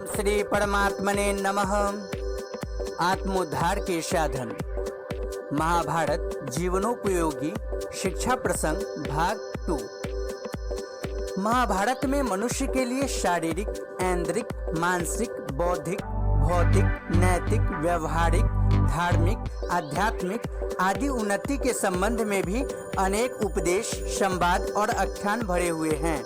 श्री परमात्मने नमः। आत्मोद्धार के साधन, महाभारत जीवनोपयोगी शिक्षा प्रसंग भाग 2। महाभारत में मनुष्य के लिए शारीरिक, ऐन्द्रिक, मानसिक, बौद्धिक, भौतिक, नैतिक, व्यवहारिक, धार्मिक, आध्यात्मिक आदि उन्नति के संबंध में भी अनेक उपदेश, संवाद और आख्यान भरे हुए हैं।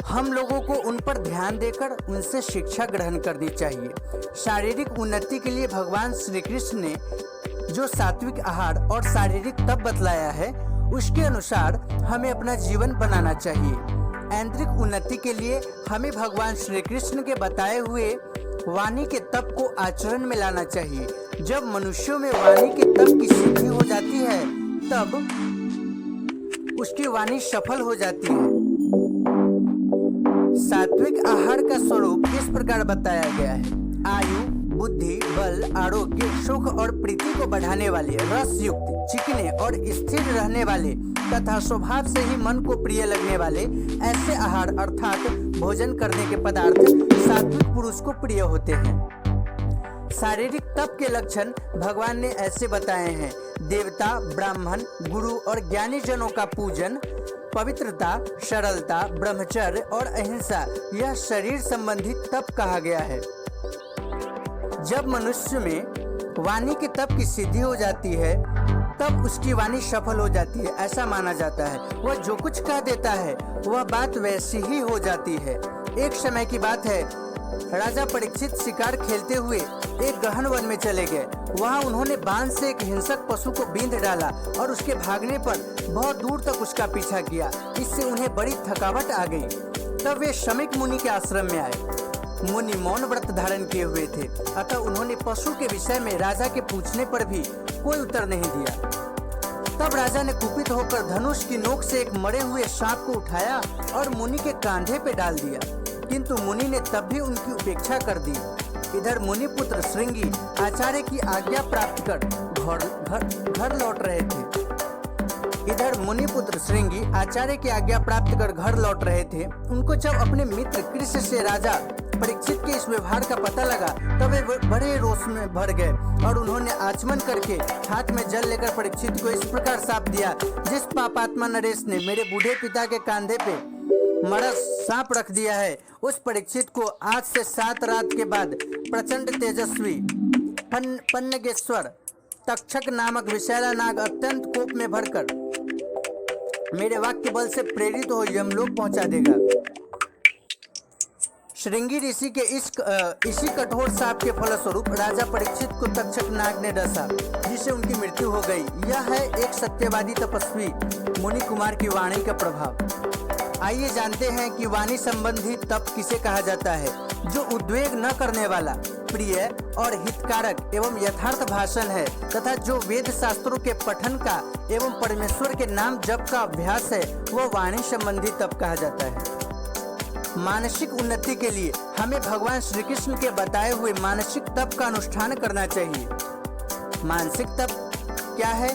हम लोगों को उन पर ध्यान देकर उनसे शिक्षा ग्रहण करनी चाहिए। शारीरिक उन्नति के लिए भगवान श्री कृष्ण ने जो सात्विक आहार और शारीरिक तप बतलाया है, उसके अनुसार हमें अपना जीवन बनाना चाहिए। ऐन्द्रिक उन्नति के लिए हमें भगवान श्री कृष्ण के बताए हुए वाणी के तप को आचरण में लाना चाहिए। जब मनुष्यों में वाणी के तप की सिद्धि हो जाती है, तब उसकी वाणी सफल हो जाती है। सात्विक आहार का स्वरूप इस प्रकार बताया गया है: आयु, बुद्धि, बल, आरोग्य, सुख और प्रीति को बढ़ाने वाले, रस युक्त, चिकने और स्थिर रहने वाले तथा स्वभाव से ही मन को प्रिय लगने वाले ऐसे आहार अर्थात भोजन करने के पदार्थ सात्विक पुरुष को प्रिय होते हैं। शारीरिक तप के लक्षण भगवान ने ऐसे बताए हैं: देवता, ब्राह्मण, गुरु और ज्ञानी जनों का पूजन, पवित्रता, सरलता, ब्रह्मचर्य और अहिंसा, यह शरीर संबंधी तप कहा गया है। जब मनुष्य में वाणी के तप की सिद्धि हो जाती है, तब उसकी वाणी सफल हो जाती है, ऐसा माना जाता है। वह जो कुछ कह देता है वह बात वैसी ही हो जाती है। एक समय की बात है, राजा परीक्षित शिकार खेलते हुए एक गहन वन में चले गए। वहां उन्होंने बांध से एक हिंसक पशु को बींध डाला और उसके भागने पर बहुत दूर तक उसका पीछा किया। इससे उन्हें बड़ी थकावट आ गई। तब वे शमीक मुनि के आश्रम में आए। मुनि मौन व्रत धारण किए हुए थे, अतः उन्होंने पशु के विषय में राजा के पूछने पर भी कोई उत्तर नहीं दिया। तब राजा ने कुपित होकर धनुष की नोक से एक मरे हुए सांप को उठाया और मुनि के कांधे पे डाल दिया, किंतु मुनि ने तब भी उनकी उपेक्षा कर दी। इधर मुनि पुत्र श्रृंगी आचार्य की आज्ञा प्राप्त कर घर लौट रहे थे। घर लौट रहे थे। उनको जब अपने मित्र कृष्ण से राजा परीक्षित के इस व्यवहार का पता लगा, तब वे बड़े रोष में भर गए और उन्होंने आचमन करके हाथ में जल लेकर परीक्षित को इस प्रकार शाप दिया: जिस पापात्मा नरेश ने मेरे बूढ़े पिता के कांधे पे मरा सांप रख दिया है, उस परीक्षित को आज से 7 रात के बाद प्रचंड तेजस्वी पन्नगेश्वर तक्षक नामक विषैला नाग अत्यंत कोप में भरकर मेरे वाक्य बल से प्रेरित हो यमलोक पहुंचा देगा। श्रृंगी ऋषि के इसी कठोर शाप के फलस्वरूप राजा परीक्षित को तक्षक नाग ने डसा, जिससे उनकी मृत्यु हो गई। यह है एक सत्यवादी तपस्वी मुनि कुमार की वाणी का प्रभाव। आइए जानते हैं कि वाणी संबंधी तप किसे कहा जाता है। जो उद्वेग न करने वाला, प्रिय और हितकारक एवं यथार्थ भाषण है तथा जो वेद शास्त्रों के पठन का एवं परमेश्वर के नाम जप का अभ्यास है, वह वाणी संबंधी तप कहा जाता है। मानसिक उन्नति के लिए हमें भगवान श्री कृष्ण के बताए हुए मानसिक तप का अनुष्ठान करना चाहिए। मानसिक तप क्या है?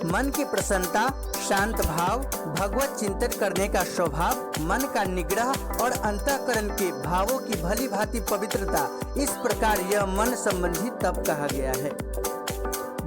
मन की प्रसन्नता, शांत भाव, भगवत चिंतन करने का स्वभाव, मन का निग्रह और अंतःकरण के भावों की भली भांति पवित्रता, इस प्रकार यह मन संबंधी तप कहा गया है।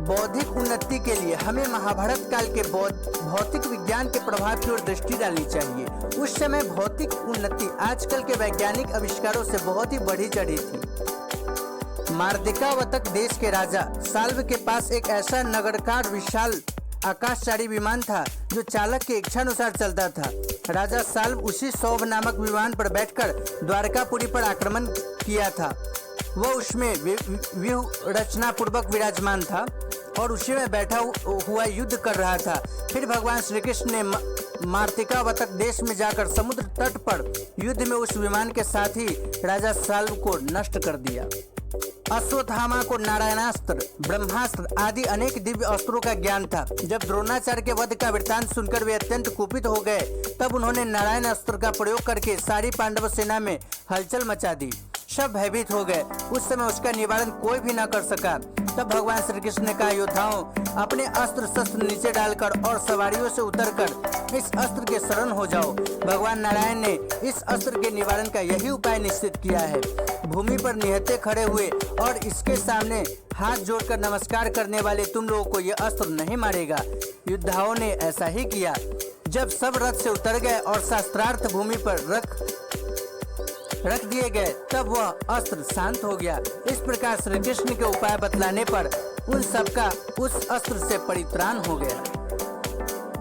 बौद्धिक उन्नति के लिए हमें महाभारत काल के भौतिक विज्ञान के प्रभाव की ओर दृष्टि डालनी चाहिए। उस समय भौतिक उन्नति आजकल के वैज्ञानिक आविष्कारों से बहुत ही बढ़ी चढ़ी थी। मार्दिकावतक देश के राजा साल्व के पास एक ऐसा नगरकार विशाल आकाशचारी विमान था जो चालक के इच्छानुसार चलता था। राजा साल्व उसी सौभ नामक विमान पर बैठकर द्वारकापुरी पर आक्रमण किया था। वह उसमें व्यूह रचना पूर्वक विराजमान था और उसी में बैठा हुआ युद्ध कर रहा था। फिर भगवान श्री कृष्ण ने मार्तिकावतक देश में जाकर समुद्र तट पर युद्ध में उस विमान के साथ ही राजा साल्व को नष्ट कर दिया। अश्वत्थामा को नारायणास्त्र, ब्रह्मास्त्र आदि अनेक दिव्य अस्त्रों का ज्ञान था। जब द्रोणाचार्य के वध का वृत्तांत सुनकर वे अत्यंत कुपित हो गए, तब उन्होंने नारायण अस्त्र का प्रयोग करके सारी पांडव सेना में हलचल मचा दी। सब भयभीत हो गए। उस समय उसका निवारण कोई भी न कर सका। तब भगवान श्री कृष्ण ने कहा, योद्धाओं, अपने अस्त्र शस्त्र नीचे डालकर और सवारियों से उतरकर इस अस्त्र के शरण हो जाओ। भगवान नारायण ने इस अस्त्र के निवारण का यही उपाय निश्चित किया है। भूमि पर निहत्थे खड़े हुए और इसके सामने हाथ जोड़कर नमस्कार करने वाले तुम लोगों को यह अस्त्र नहीं मारेगा। योद्धाओं ने ऐसा ही किया। जब सब रथ से उतर गए और शास्त्रार्थ भूमि पर रख दिए गए, तब वह अस्त्र शांत हो गया। इस प्रकार श्री कृष्ण के उपाय बतलाने पर उन सबका उस अस्त्र से परित्राण हो गया।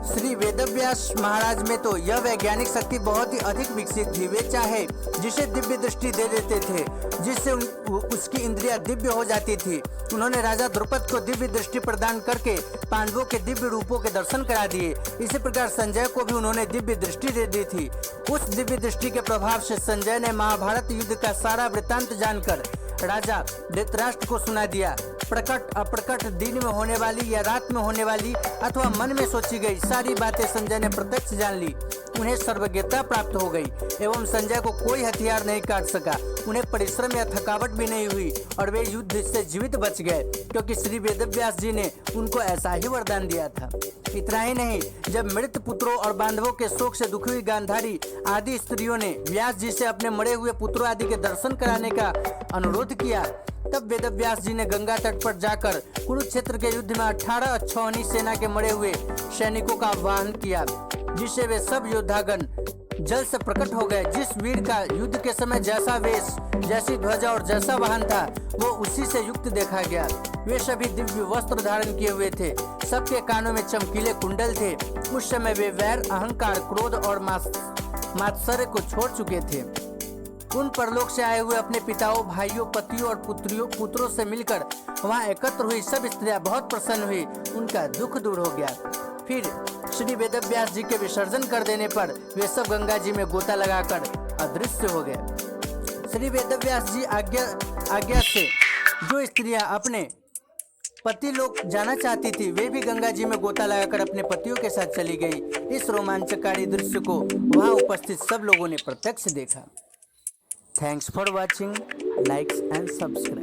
श्री वेदव्यास महाराज में तो यह वैज्ञानिक शक्ति बहुत ही अधिक विकसित थी। वे चाहे जिसे दिव्य दृष्टि दे देते थे, जिससे उसकी इंद्रियां दिव्य हो जाती थी। उन्होंने राजा द्रुपद को दिव्य दृष्टि प्रदान करके पांडवों के दिव्य रूपों के दर्शन करा दिए। इसी प्रकार संजय को भी उन्होंने दिव्य दृष्टि दे दी थी। उस दिव्य दृष्टि के प्रभाव से संजय ने महाभारत युद्ध का सारा वृत्तांत जानकर राजा धृतराष्ट्र को सुना दिया। प्रकट अप्रकट, दिन में होने वाली या रात में होने वाली अथवा मन में सोची गई सारी बातें संजय ने प्रत्यक्ष जान ली। उन्हें सर्वज्ञता प्राप्त हो गई एवं संजय को कोई हथियार नहीं काट सका। उन्हें परिश्रम या थकावट भी नहीं हुई और वे युद्ध से जीवित बच गए, क्योंकि श्री वेदव्यास जी ने उनको ऐसा ही वरदान दिया था। इतना ही नहीं, जब मृत पुत्रों और बांधवों के शोक से दुखी हुई गांधारी आदि स्त्रियों ने व्यास जी से अपने मरे हुए पुत्रों आदि के दर्शन कराने का अनुरोध किया, तब वेदव्यास जी ने गंगा तट पर जाकर कुरुक्षेत्र के युद्ध में 18 अक्षौहिणी सेना के मरे हुए सैनिकों का आह्वान किया, जिससे वे सब योद्धागण जल से प्रकट हो गए। जिस वीर का युद्ध के समय जैसा वेश, जैसी ध्वजा और जैसा वाहन था, वो उसी से युक्त देखा गया। वे सभी दिव्य वस्त्र धारण किए हुए थे। सबके कानों में चमकीले कुंडल थे। उस समय वे वैर, अहंकार, क्रोध और मात्सर्य को छोड़ चुके थे। उन परलोक से आए हुए अपने पिताओं, भाइयों, पतियों और पुत्रों से मिलकर वहां एकत्र हुई सब स्त्रियां बहुत प्रसन्न हुई। उनका दुख दूर हो गया। फिर श्री वेदव्यास जी के विसर्जन कर देने पर वे सब गंगा जी में गोता लगाकर अदृश्य हो गए। श्री वेदव्यास जी आज्ञा से जो स्त्रियां अपने पति लोग जाना चाहती थी, वे भी गंगा जी में गोता लगाकर अपने पतियों के साथ चली गई। इस रोमांचकारी दृश्य को वहां उपस्थित सब लोगों ने प्रत्यक्ष देखा। Thanks for watching. Likes and subscribe.